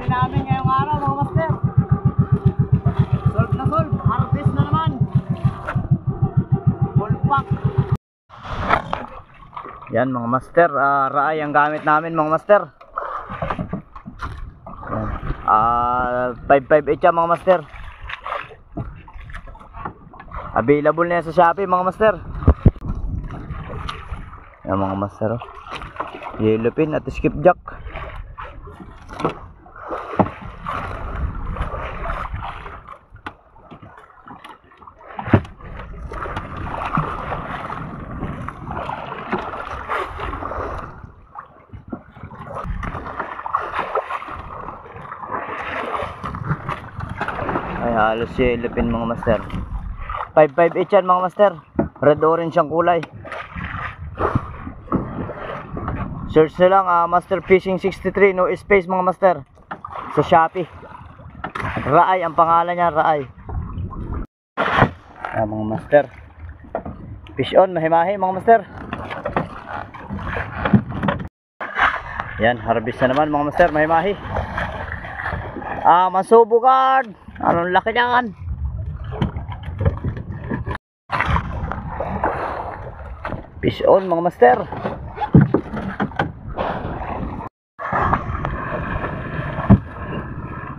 huli namin ngayong araw mga master. Solve na solve, harvest na naman. Full pack. Yan mga master, raay ang gamit namin mga master. 558 yan mga master. Available na yan sa Shopee mga master. Yan mga master, oh. Yellow pin at skipjack. Ay, halos yellow pin mga master. 558 yan mga master. Red orange ang kulay. Search na lang Master Fishing 63 no space mga master sa Shopee. Raay ang pangalan niya, Raay. Mga master, fish on, mahimahi mga master. Yan, harvest na naman mga master, mahimahi. Masubo guard. Anong laki niyan? Fish on mga master.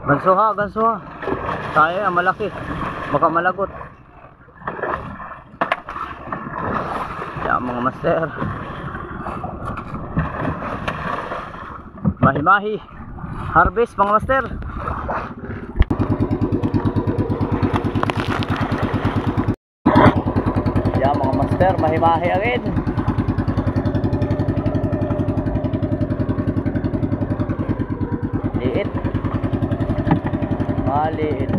Gansuha, gansuha. Tayo ang malaki. Baka malagot. Yan mga master. Mahi-mahi. Harvest mga master. Yan mga master, mahi-mahi agad. Liit. Maliit.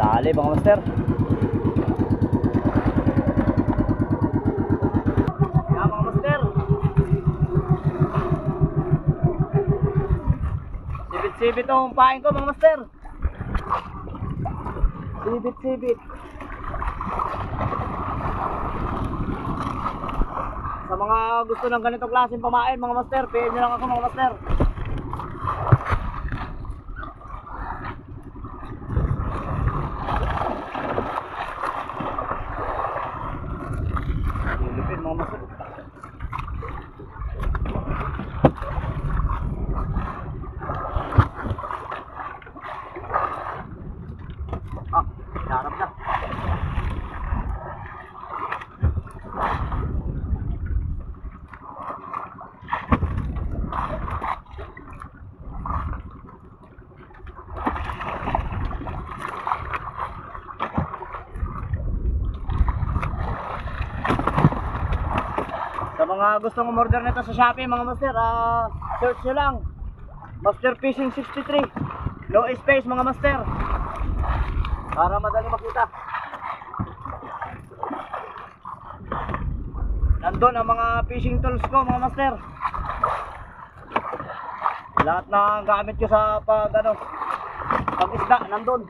Dali mga master. Sibit ang pain ko mga master. Sibit. Sa mga gusto ng ganitong klaseng pamain mga master, PM nyo lang ako mga master. Silipin mga master. Harap na. Sa mga gustong umorder nito sa Shopee mga master, search nyo lang Master Fishing 63 no space mga master, para madali makita. Nandun ang mga fishing tools ko mga master. Lahat na gamit ko sa pag-isda nandun.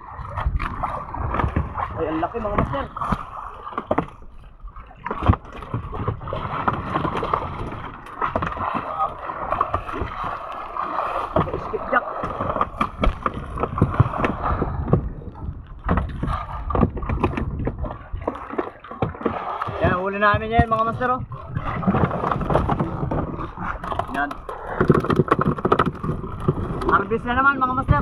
Ay, ang laki mga master. Skipjack. Yan, huli namin yan mga master, oh. Yan. Harvest na naman mga master.